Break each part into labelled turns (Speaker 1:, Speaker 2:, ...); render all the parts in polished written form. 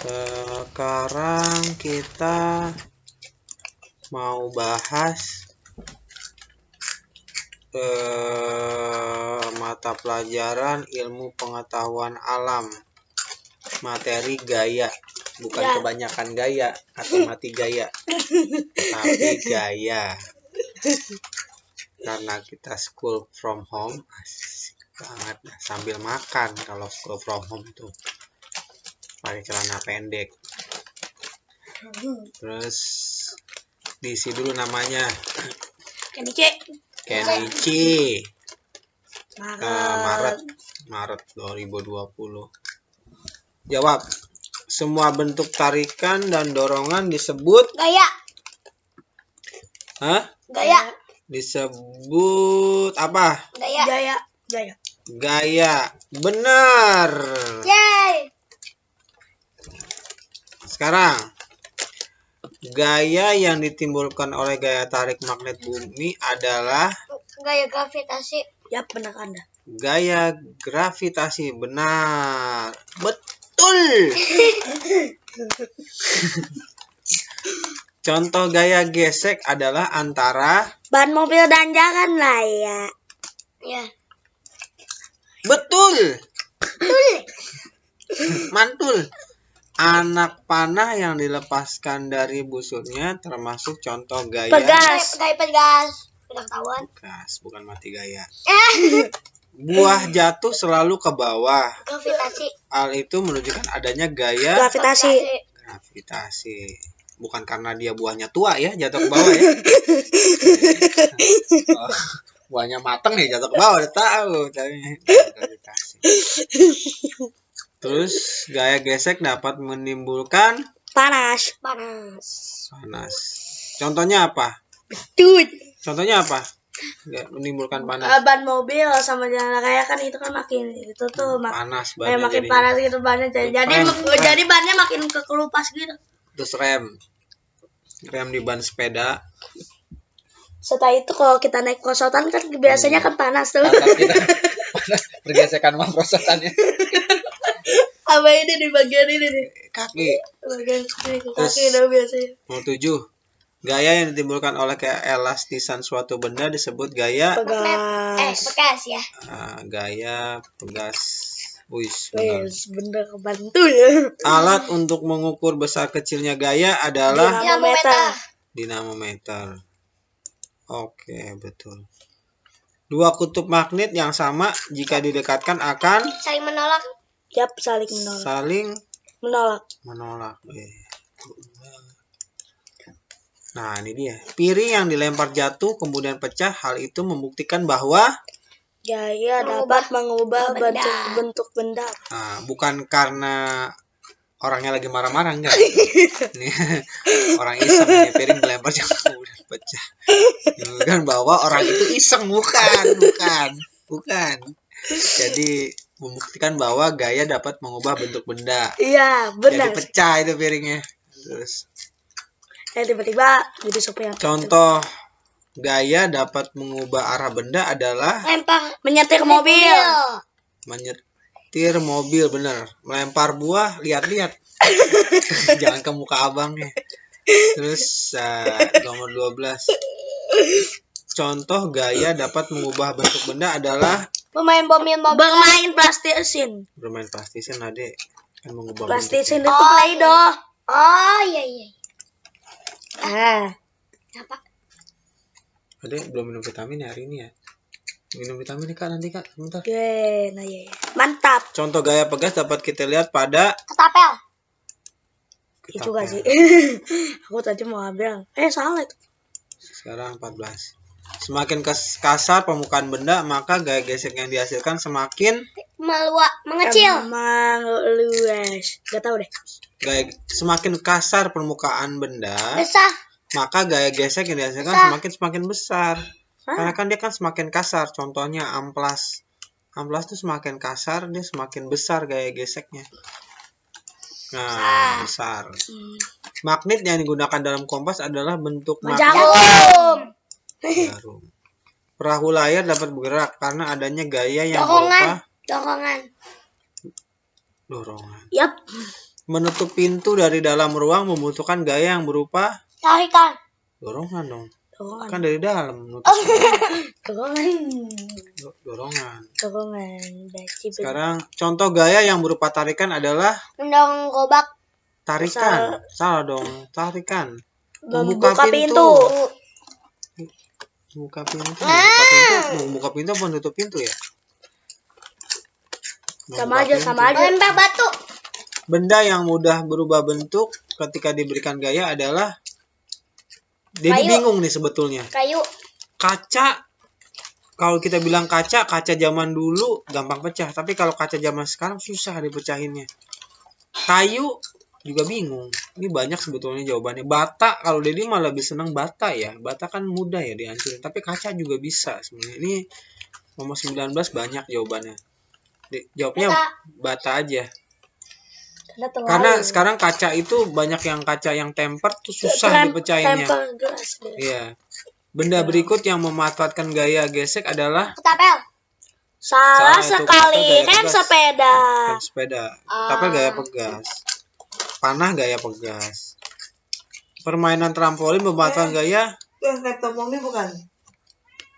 Speaker 1: Sekarang kita mau bahas mata pelajaran ilmu pengetahuan alam, materi gaya, bukan kebanyakan gaya atau mati gaya, tapi gaya. Karena kita school from home, asik banget sambil makan kalau school from home tuh pakai celana pendek. Terus diisi dulu namanya. Kenichi. Maret 2020. Jawab. Semua bentuk tarikan dan dorongan disebut
Speaker 2: gaya.
Speaker 1: Hah?
Speaker 2: Gaya.
Speaker 1: Disebut apa?
Speaker 2: Gaya.
Speaker 1: Gaya. Benar.
Speaker 2: Yay.
Speaker 1: Sekarang, gaya yang ditimbulkan oleh gaya tarik magnet bumi adalah
Speaker 2: gaya gravitasi.
Speaker 3: Ya, benar Anda.
Speaker 1: Gaya gravitasi. Benar. Betul. Contoh gaya gesek adalah antara
Speaker 3: ban mobil dan jalan raya.
Speaker 2: Ya.
Speaker 1: Betul. Mantul. Anak panah yang dilepaskan dari busurnya termasuk contoh gaya
Speaker 3: Pegas.
Speaker 2: Gaya pegas. Udah ketahuan.
Speaker 1: Pegas, bukan mati gaya. Buah jatuh selalu ke bawah.
Speaker 2: Gravitasi.
Speaker 1: Hal itu menunjukkan adanya gaya
Speaker 3: Gravitasi.
Speaker 1: Bukan karena dia buahnya tua ya, jatuh ke bawah ya. Buahnya mateng ya jatuh ke bawah, udah tahu. Gravitasi. Terus gaya gesek dapat menimbulkan
Speaker 3: Panas.
Speaker 1: Contohnya apa?
Speaker 3: Betul.
Speaker 1: Contohnya apa? Menimbulkan panas.
Speaker 3: Ban mobil sama jalan raya kan itu kan makin itu tuh
Speaker 1: Panas bannya
Speaker 3: makin
Speaker 1: jadinya.
Speaker 3: panas gitu bannya jadi bannya makin kekelupas gitu.
Speaker 1: Terus rem di ban sepeda.
Speaker 3: Setelah itu kalau kita naik prosotan kan biasanya kan panas tuh.
Speaker 1: Pergesekan sama prosotannya.
Speaker 3: Apa ini di bagian ini nih?
Speaker 1: Kaki.
Speaker 3: Bagian kaki udah biasanya.
Speaker 1: Nomor 7. Gaya yang ditimbulkan oleh keelastisan suatu benda disebut gaya
Speaker 2: pegas ya.
Speaker 1: Gaya pegas.
Speaker 3: Bener kebantu ya.
Speaker 1: Alat untuk mengukur besar kecilnya gaya adalah dinamometer. Oke, betul. Dua kutub magnet yang sama jika didekatkan akan
Speaker 2: saling menolak.
Speaker 3: Yap, saling menolak.
Speaker 1: Nah, ini dia. Piring yang dilempar jatuh kemudian pecah, hal itu membuktikan bahwa
Speaker 3: gaya dapat mengubah bentuk benda.
Speaker 1: Bukan karena orangnya lagi marah-marah, enggak. Orang iseng ya, piring dilempar jatuh kemudian pecah. Bukan bahwa orang itu iseng, bukan. Jadi membuktikan bahwa gaya dapat mengubah bentuk benda.
Speaker 3: Iya, benar.
Speaker 1: Jadi pecah itu piringnya. Terus
Speaker 3: tiba-tiba jadi sopir.
Speaker 1: Contoh gaya dapat mengubah arah benda adalah
Speaker 3: menyetir mobil.
Speaker 1: Menyetir mobil, benar. Melempar buah, lihat-lihat. Jangan ke muka abangnya. Terus nomor 12. Contoh gaya dapat mengubah bentuk benda adalah
Speaker 2: bermain
Speaker 3: plastisin.
Speaker 1: Bermain plastisin, Adek. Kan mengubah
Speaker 3: plastisin itu Play-Doh.
Speaker 2: Oh, iya. Apa?
Speaker 1: Adek belum minum vitamin ya hari ini ya. Minum vitamin nih Kak nanti Kak, sebentar.
Speaker 3: Mantap.
Speaker 1: Contoh gaya pegas dapat kita lihat pada
Speaker 2: ketapel.
Speaker 3: Itu gak sih? Aku tadi mau ambil. Salah itu.
Speaker 1: Sekarang 14. Semakin kasar permukaan benda, maka gaya gesek yang dihasilkan semakin
Speaker 2: mengecil.
Speaker 3: Meluas. Gak tahu deh.
Speaker 1: Semakin kasar permukaan benda,
Speaker 2: besar.
Speaker 1: Maka gaya gesek yang dihasilkan semakin besar. Karena kan dia kan semakin kasar. Contohnya amplas. Amplas tuh semakin kasar, dia semakin besar gaya geseknya. Nah, besar. Magnet yang digunakan dalam kompas adalah bentuk
Speaker 2: jarum.
Speaker 1: Perahu layar dapat bergerak karena adanya gaya yang
Speaker 2: dorongan.
Speaker 1: berupa dorongan.
Speaker 3: Yap.
Speaker 1: Menutup pintu dari dalam ruang membutuhkan gaya yang berupa
Speaker 2: Tarikan.
Speaker 1: dorongan dong.
Speaker 3: Dorongan.
Speaker 1: Kan dari dalam menutup.
Speaker 3: Dorongan.
Speaker 1: Dorongan.
Speaker 3: Berarti
Speaker 1: Sekarang contoh gaya yang berupa tarikan adalah
Speaker 2: Mendorong gerobak.
Speaker 1: tarikan. Salah dong, tarikan.
Speaker 3: membuka pintu.
Speaker 1: Membuka pintu apa menutup pintu ya?
Speaker 3: Sama aja.
Speaker 2: Lempar batu.
Speaker 1: Benda yang mudah berubah bentuk ketika diberikan gaya adalah Dedi
Speaker 2: Kayu.
Speaker 1: bingung nih sebetulnya.
Speaker 2: Kayu.
Speaker 1: Kaca, kalau kita bilang kaca zaman dulu gampang pecah, tapi kalau kaca zaman sekarang susah dipecahinnya. Kayu juga bingung. Ini banyak sebetulnya jawabannya. Bata, kalau Dedi malah lebih senang bata ya. Bata kan mudah ya dihancurin, tapi kaca juga bisa sebenarnya. Ini nomor 19 banyak jawabannya. Jawabnya bata aja. Karena sekarang kaca itu banyak yang kaca yang tempered tuh susah dipecahinnya. Iya. Benda berikut yang memanfaatkan gaya gesek adalah
Speaker 2: Ketapel.
Speaker 3: Salah
Speaker 1: itu
Speaker 3: sekali.
Speaker 1: ketapel gaya
Speaker 3: Rem
Speaker 1: pegas.
Speaker 3: sepeda.
Speaker 1: Rem sepeda. Ketapel gaya pegas. Panah gaya pegas. Permainan trampolin memanfaatkan gaya
Speaker 4: Laptop Mami bukan?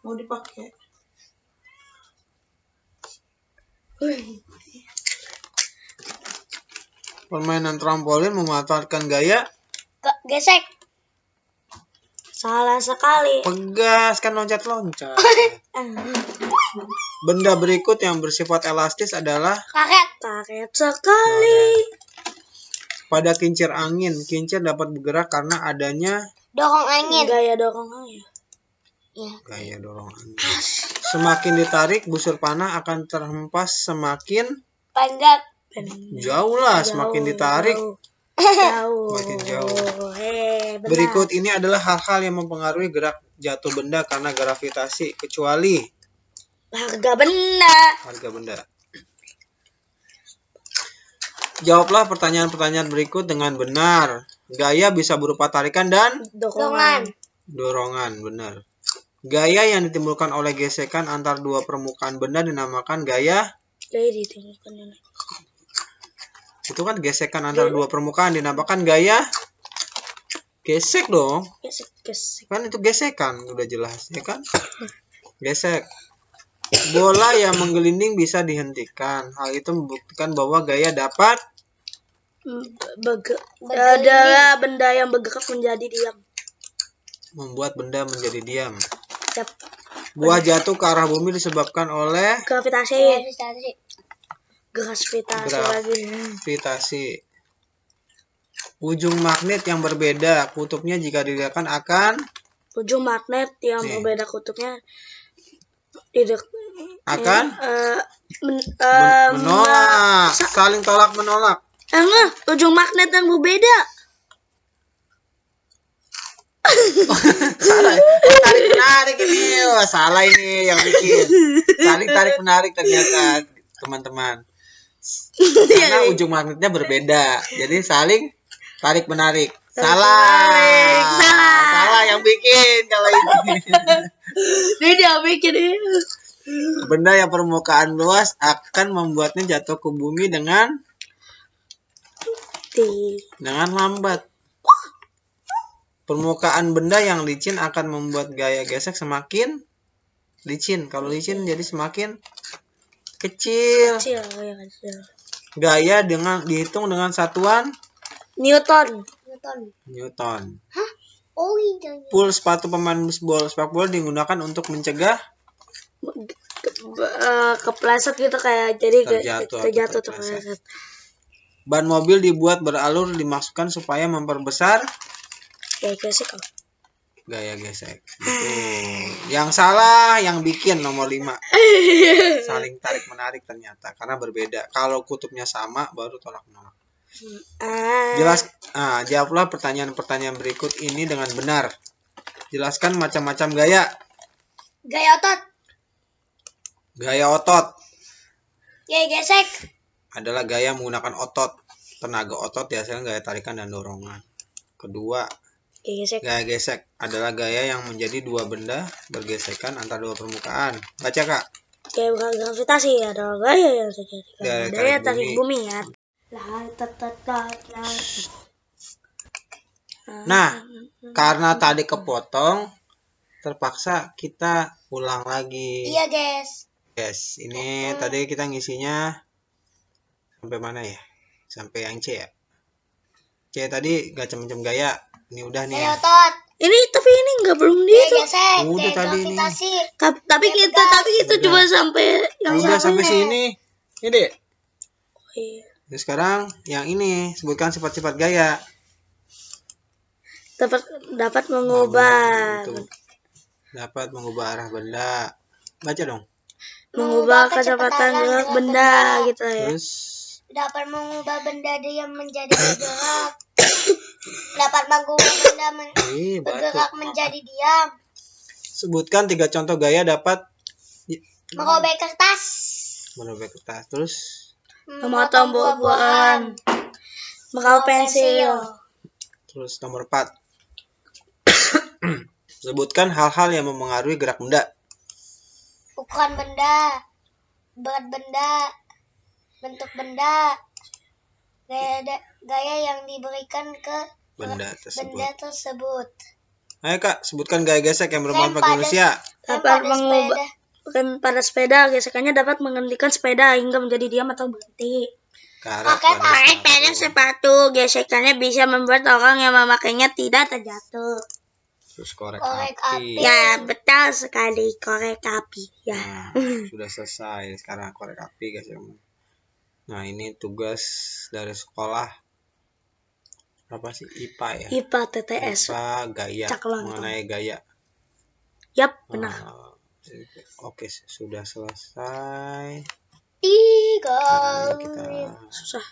Speaker 4: Mau dipakai.
Speaker 1: Permainan trampolin memanfaatkan gaya
Speaker 2: Gesek.
Speaker 3: Salah sekali.
Speaker 1: pegas, kan loncat-loncat. Benda berikut yang bersifat elastis adalah
Speaker 2: Karet.
Speaker 3: Karet sekali.
Speaker 1: pada kincir angin. Kincir dapat bergerak karena adanya
Speaker 2: Dorong angin.
Speaker 3: Gaya dorong angin.
Speaker 1: gaya dorong angin. Semakin ditarik, busur panah akan terhempas semakin
Speaker 2: Panjang.
Speaker 1: jauh lah. Semakin ditarik,
Speaker 3: Jauh.
Speaker 1: makin jauh.
Speaker 3: Benar.
Speaker 1: Berikut ini adalah hal-hal yang mempengaruhi gerak jatuh benda karena gravitasi, kecuali
Speaker 3: Harga benda.
Speaker 1: harga benda. Jawablah pertanyaan-pertanyaan berikut dengan benar. Gaya bisa berupa tarikan dan
Speaker 3: Dorongan.
Speaker 1: dorongan, benar. Gaya yang ditimbulkan oleh gesekan antar dua permukaan benda dinamakan gaya.
Speaker 3: Jadi ditinggalkan ini.
Speaker 1: Itu kan gesekan antar dua permukaan dinamakan gaya. Gesek dong.
Speaker 3: Gesek.
Speaker 1: Kan itu gesekan, udah jelas, ya kan? Gesek. Bola yang menggelinding bisa dihentikan. Hal itu membuktikan bahwa gaya dapat
Speaker 3: Adalah benda yang bergerak menjadi diam.
Speaker 1: membuat benda menjadi diam.
Speaker 3: Yap.
Speaker 1: Buah jatuh ke arah bumi disebabkan oleh
Speaker 3: Gravitasi. Gravitasi lagi.
Speaker 1: gravitasi. Ujung magnet yang berbeda kutubnya jika didekatkan akan
Speaker 3: Ujung magnet yang
Speaker 1: Nih.
Speaker 3: berbeda kutubnya tidak
Speaker 1: menolak, saling tolak menolak.
Speaker 3: ujung magnet yang berbeda.
Speaker 1: Salah, tarik menarik ini. Wah, salah ini yang bikin. Saling tarik menarik ternyata teman-teman. Karena ujung magnetnya berbeda, jadi saling tarik menarik. Salah yang bikin kalau ini.
Speaker 3: Dia bikin ini.
Speaker 1: Benda yang permukaan luas akan membuatnya jatuh ke bumi dengan lambat. Permukaan benda yang licin akan membuat gaya gesek semakin licin. Kalau licin jadi semakin kecil.
Speaker 3: Kecil.
Speaker 1: Gaya dihitung dengan satuan
Speaker 3: Newton.
Speaker 1: Newton.
Speaker 2: Oh iya.
Speaker 1: Pul sepatu pemain sepak bola digunakan untuk mencegah
Speaker 3: Kepleset gitu kayak jadi
Speaker 1: terjatuh atau
Speaker 3: terpleset.
Speaker 1: Ban mobil dibuat beralur dimaksudkan supaya memperbesar
Speaker 3: Kayak gesek.
Speaker 1: gaya gesek. Betul. Yang salah yang bikin nomor 5. Saling tarik menarik ternyata karena berbeda. Kalau kutubnya sama baru tolak menolak. Jawablah pertanyaan-pertanyaan berikut ini dengan benar. Jelaskan macam-macam gaya.
Speaker 2: Gaya otot.
Speaker 1: Gaya otot
Speaker 2: Gaya gesek.
Speaker 1: adalah gaya menggunakan otot. Tenaga otot dihasilkan gaya tarikan dan dorongan. Kedua, gaya gesek adalah gaya yang menjadi dua benda bergesekan antara dua permukaan. Baca, Kak.
Speaker 3: Kayak gravitasi ada gaya yang terjadi.
Speaker 1: Gaya
Speaker 3: Daya
Speaker 1: tarik
Speaker 3: tarik bumi ya.
Speaker 1: Nah, karena tadi kepotong, terpaksa kita ulang lagi.
Speaker 2: Iya guys.
Speaker 1: Yes, ini tadi kita ngisinya sampai mana ya? Sampai yang C ya. C tadi macam-macam gaya. Ini udah nih.
Speaker 2: Gaya otot.
Speaker 3: Ini tapi ini nggak belum
Speaker 2: Gaya
Speaker 3: itu.
Speaker 2: gesek.
Speaker 1: Udah
Speaker 2: Gaya
Speaker 1: tadi nih.
Speaker 2: gravitasi.
Speaker 3: Tapi kita
Speaker 1: Udah.
Speaker 3: cuma sampai yang
Speaker 1: Udah sampai
Speaker 3: ini.
Speaker 1: sini. Ini deh.
Speaker 3: Iya.
Speaker 1: Terus sekarang yang ini sebutkan sifat-sifat gaya.
Speaker 3: Dapat mengubah
Speaker 1: Dapat mengubah arah benda. Baca dong.
Speaker 3: mengubah kecepatan gerak benda gitu ya.
Speaker 1: Terus
Speaker 2: Dapat mengubah benda diam menjadi bergerak. Dapat mengubah benda bergerak menjadi diam.
Speaker 1: sebutkan 3 contoh gaya dapat
Speaker 2: Merobek kertas.
Speaker 1: merobek kertas. Terus
Speaker 3: Memotong buah-buahan, mengawal pensil,
Speaker 1: terus nomor 4. Sebutkan hal-hal yang mempengaruhi gerak benda.
Speaker 2: Ukuran benda, berat benda, bentuk benda, gaya yang diberikan ke
Speaker 1: Benda
Speaker 2: benda tersebut.
Speaker 1: Ayo Kak, sebutkan gaya gesek yang bermanfaat bagi
Speaker 2: pada-
Speaker 1: manusia.
Speaker 3: dapat
Speaker 2: Pada
Speaker 3: mengubah
Speaker 2: sepeda.
Speaker 3: pada sepeda, gesekannya dapat menghentikan sepeda hingga menjadi diam atau berhenti.
Speaker 1: Karet
Speaker 2: Pakai
Speaker 3: Pada sepatu, gesekannya bisa membuat orang yang memakainya tidak terjatuh.
Speaker 1: Terus korek
Speaker 2: Korek
Speaker 1: api.
Speaker 2: api.
Speaker 3: Ya, betul sekali, korek api. Ya.
Speaker 1: Nah, sudah selesai sekarang korek api guys. Nah, ini tugas dari sekolah. Apa sih? IPA ya?
Speaker 3: IPA TTS.
Speaker 1: IPA gaya,
Speaker 3: Cak lontong.
Speaker 1: mengenai gaya.
Speaker 3: Yap, benar.
Speaker 1: Oke, sudah selesai.
Speaker 2: 3.
Speaker 1: Sekarang kita
Speaker 3: Susah.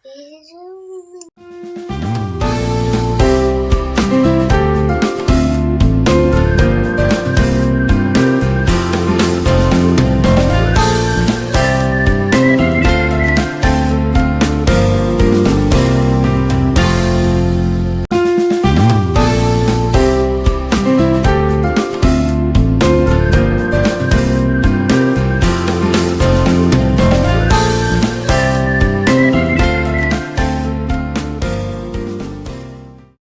Speaker 2: Itu